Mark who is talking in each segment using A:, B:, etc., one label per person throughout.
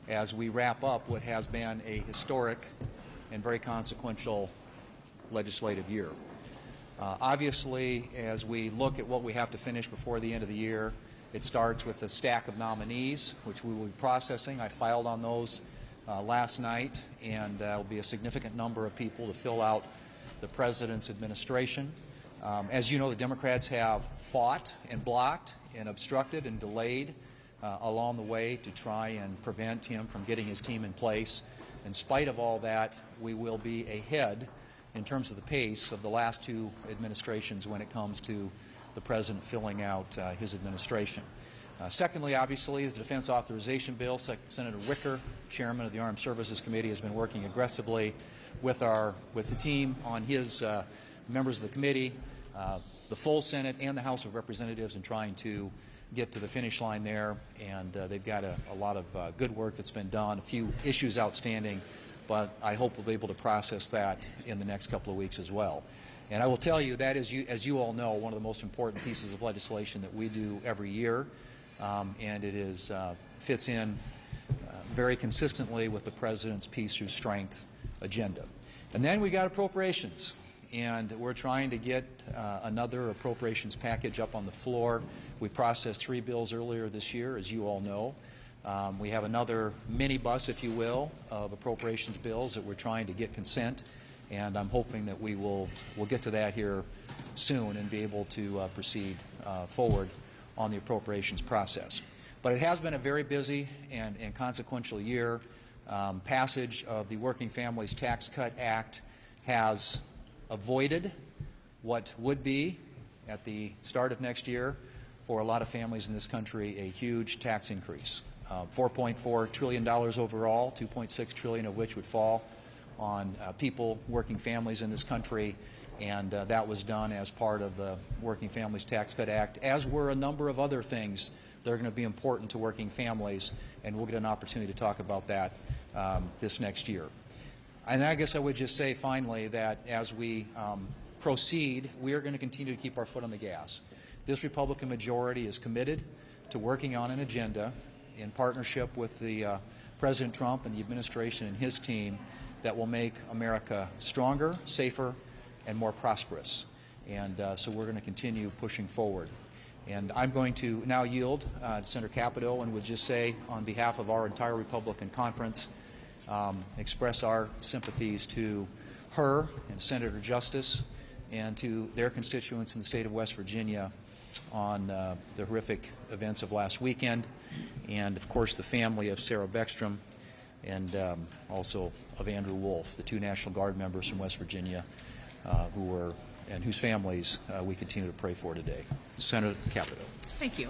A: as we wrap up what has been a historic and very consequential legislative year. Obviously, as we look at what we have to finish before the end of the year, it starts with a stack of nominees, which we will be processing. I filed on those last night, and there will be a significant number of people to fill out the President's administration. As you know, the Democrats have fought and blocked and obstructed and delayed along the way to try and prevent him from getting his team in place. In spite of all that, we will be ahead in terms of the pace of the last two administrations when it comes to the President filling out his administration. Secondly, obviously, is the Defense Authorization Bill. Senator Wicker, Chairman of the Armed Services Committee, has been working aggressively with the team on his members of the committee, the full Senate and the House of Representatives in trying to get to the finish line there. And they've got a lot of good work that's been done, a few issues outstanding, but I hope we'll be able to process that in the next couple of weeks as well. And I will tell you that, as you all know, one of the most important pieces of legislation that we do every year, and it fits in very consistently with the President's Peace Through Strength agenda. And then we got appropriations, and we're trying to get another appropriations package up on the floor. We processed 3 bills earlier this year, as you all know. We have another minibus, if you will, of appropriations bills that we're trying to get consent, and I'm hoping that we'll get to that here soon and be able to proceed forward on the appropriations process. But it has been a very busy and consequential year. Passage of the Working Families Tax Cut Act has avoided what would be, at the start of next year, for a lot of families in this country, a huge tax increase. $4.4 trillion overall, $2.6 trillion of which would fall on people, working families in this country, and that was done as part of the Working Families Tax Cut Act, as were a number of other things that are going to be important to working families, and we'll get an opportunity to talk about that this next year. And I guess I would just say finally that as we proceed, we are going to continue to keep our foot on the gas. This Republican majority is committed to working on an agenda in partnership with the President Trump and the administration and his team that will make America stronger, safer, and more prosperous. And so we're going to continue pushing forward. And I'm going to now yield to Senator Capito and would just say, on behalf of our entire Republican conference, express our sympathies to her and Senator Justice and to their constituents in the state of West Virginia on the horrific events of last weekend, and of course the family of Sarah Beckstrom and also of Andrew Wolf, the 2 National Guard members from West Virginia whose families we continue to pray for today. Senator Capito.
B: Thank you.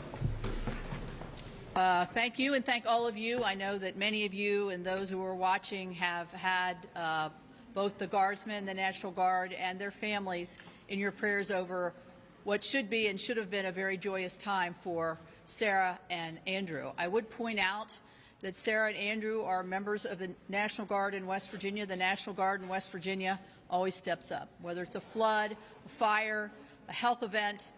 B: Thank you, and thank all of you. I know that many of you and those who are watching have had both the Guardsmen, the National Guard, and their families in your prayers over what should be and should have been a very joyous time for Sarah and Andrew. I would point out that Sarah and Andrew are members of the National Guard in West Virginia. The National Guard in West Virginia always steps up. Whether it's a flood, a fire, a health event,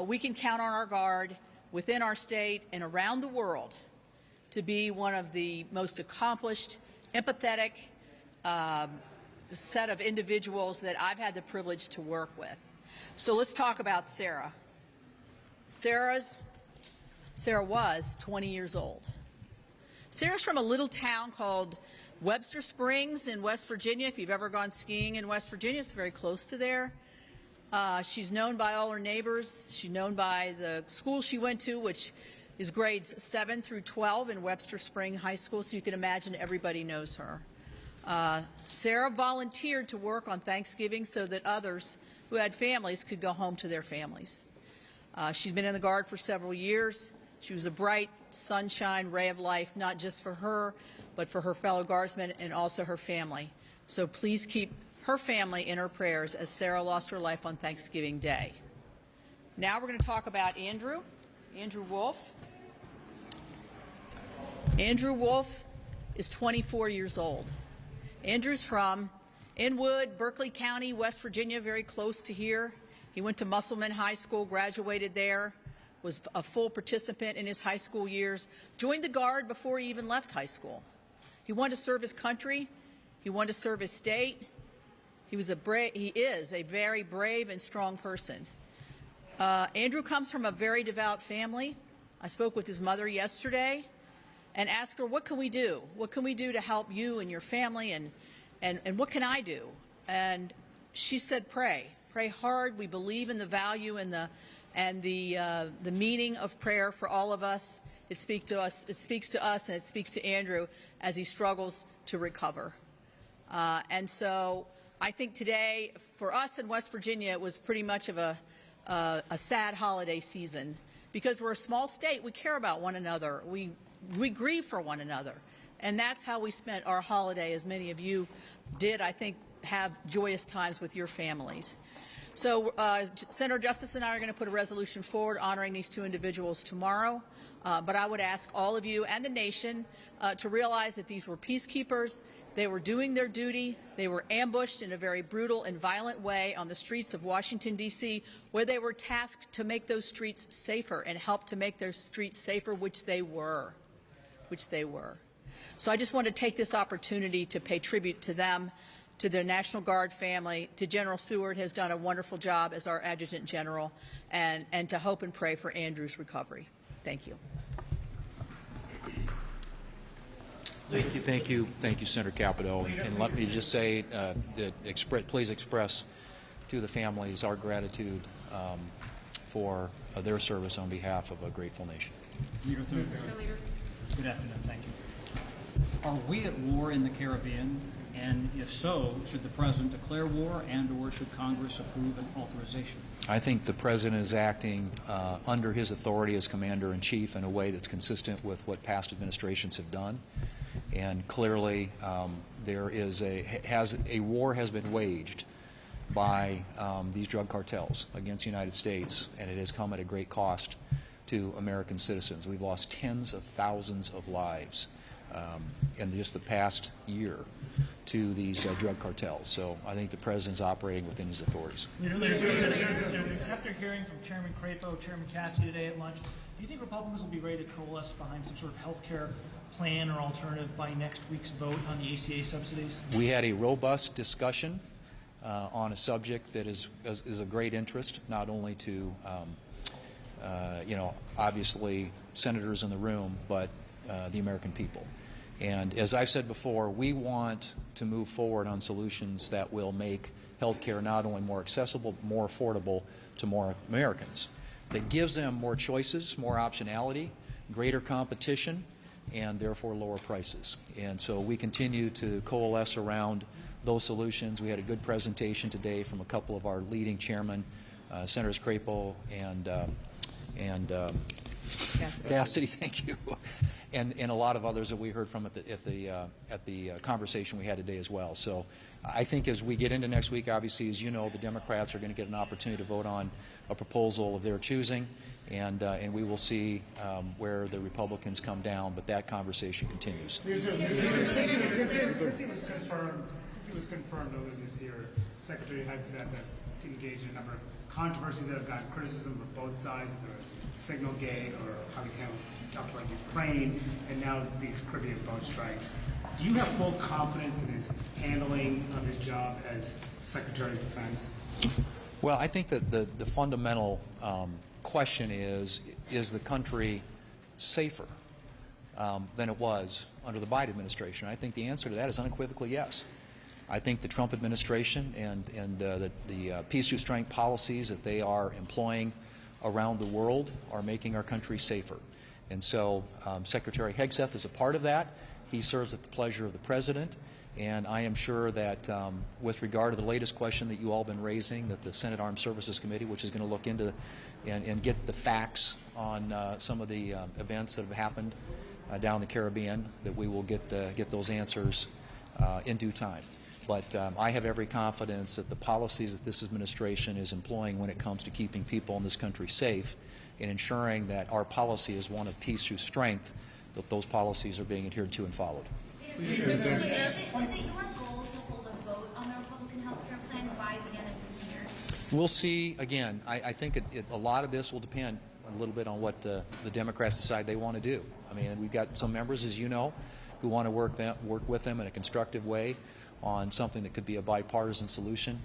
B: we can count on our Guard within our state and around the world to be one of the most accomplished, empathetic set of individuals that I've had the privilege to work with. So let's talk about Sarah. Sarah was 20 years old. Sarah's from a little town called Webster Springs in West Virginia. If you've ever gone skiing in West Virginia, it's very close to there. She's known by all her neighbors. She's known by the school she went to, which is grades 7 through 12 in Webster Spring High School, so you can imagine everybody knows her. Sarah volunteered to work on Thanksgiving so that others who had families could go home to their families. She's been in the Guard for several years. She was a bright sunshine ray of life, not just for her, but for her fellow Guardsmen and also her family. So please keep her family in her prayers as Sarah lost her life on Thanksgiving Day. Now we're going to talk about Andrew Wolf. Andrew Wolf is 24 years old. Andrew's from Inwood, Berkeley County, West Virginia, very close to here. He went to Musselman High School, graduated there, was a full participant in his high school years, joined the Guard before he even left high school. He wanted to serve his country. He wanted to serve his state. He is a very brave and strong person. Andrew comes from a very devout family. I spoke with his mother yesterday and asked her, what can we do? What can we do to help you and your family, and what can I do? And she said, pray. Pray hard. We believe in the value and the meaning of prayer for all of us. It speaks to us, and it speaks to Andrew as he struggles to recover. And so I think today, for us in West Virginia, it was pretty much of a sad holiday season. Because we're a small state, we care about one another. We grieve for one another. And that's how we spent our holiday, as many of you did, I think, have joyous times with your families. So Senator Justice and I are going to put a resolution forward honoring these two individuals tomorrow. But I would ask all of you and the nation to realize that these were peacekeepers. They were doing their duty. They were ambushed in a very brutal and violent way on the streets of Washington, D.C., where they were tasked to make those streets safer and help to make their streets safer, which they were. So I just want to take this opportunity to pay tribute to them, to the National Guard family, to General Seward, has done a wonderful job as our Adjutant General, and to hope and pray for Andrew's recovery. Thank you.
A: Thank you, Senator Capito. And let me just say that please express to the families our gratitude for their service on behalf of a grateful nation.
C: Leader Thurman. Good afternoon. Thank you. Are we at war in the Caribbean? And if so, should the President declare war and/or should Congress approve an authorization?
A: I think the President is acting under his authority as Commander-in-Chief in a way that's consistent with what past administrations have done. And clearly, a war has been waged by these drug cartels against the United States, and it has come at a great cost to American citizens. We've lost tens of thousands of lives in just the past year to these drug cartels. So I think the President's operating within his authorities.
D: After hearing from Chairman Crapo, Chairman Cassidy today at lunch, do you think Republicans will be ready to coalesce behind some sort of health care plan or alternative by next week's vote on the ACA subsidies?
A: We had a robust discussion on a subject that is of great interest, not only to obviously senators in the room, but the American people. And as I've said before, we want to move forward on solutions that will make health care not only more accessible, but more affordable to more Americans. That gives them more choices, more optionality, greater competition, and therefore lower prices. And so we continue to coalesce around those solutions. We had a good presentation today from a couple of our leading chairmen, Senators Crapo and Cassidy, thank you, and a lot of others that we heard from at the conversation we had today as well. So I think as we get into next week, obviously, as you know, the Democrats are going to get an opportunity to vote on a proposal of their choosing, and we will see where the Republicans come down, but that conversation continues.
E: Since it was confirmed earlier this year, Secretary Hegseth has engaged in a number of controversies that have gotten criticism from both sides, whether it's Signal Gate or how he's handled talked about Ukraine, and now these Caribbean boat strikes. Do you have full confidence in his handling of his job as Secretary of Defense?
A: Well, I think that the fundamental question is the country safer than it was under the Biden administration? I think the answer to that is unequivocally yes. I think the Trump administration and the peace through strength policies that they are employing around the world are making our country safer. And so Secretary Hegseth is a part of that. He serves at the pleasure of the President. And I am sure that with regard to the latest question that you all have been raising, that the Senate Armed Services Committee, which is going to look into and get the facts on some of the events that have happened down the Caribbean, that we will get those answers in due time. But I have every confidence that the policies that this administration is employing when it comes to keeping people in this country safe and ensuring that our policy is one of peace through strength, that those policies are being adhered to and followed.
F: Is it your goal to hold a vote on the Republican health care plan by the end of this year?
A: We'll see. Again, I think a lot of this will depend a little bit on what the Democrats decide they want to do. I mean, we've got some members, as you know, who want to work with them in a constructive way on something that could be a bipartisan solution,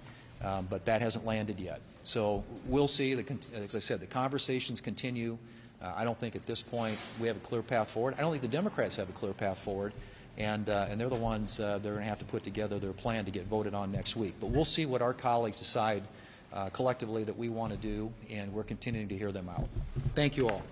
A: but that hasn't landed yet. So we'll see. As I said, the conversations continue. I don't think at this point we have a clear path forward. I don't think the Democrats have a clear path forward, and they're the ones that are going to have to put together their plan to get voted on next week. But we'll see what our colleagues decide collectively that we want to do, and we're continuing to hear them out. Thank you all.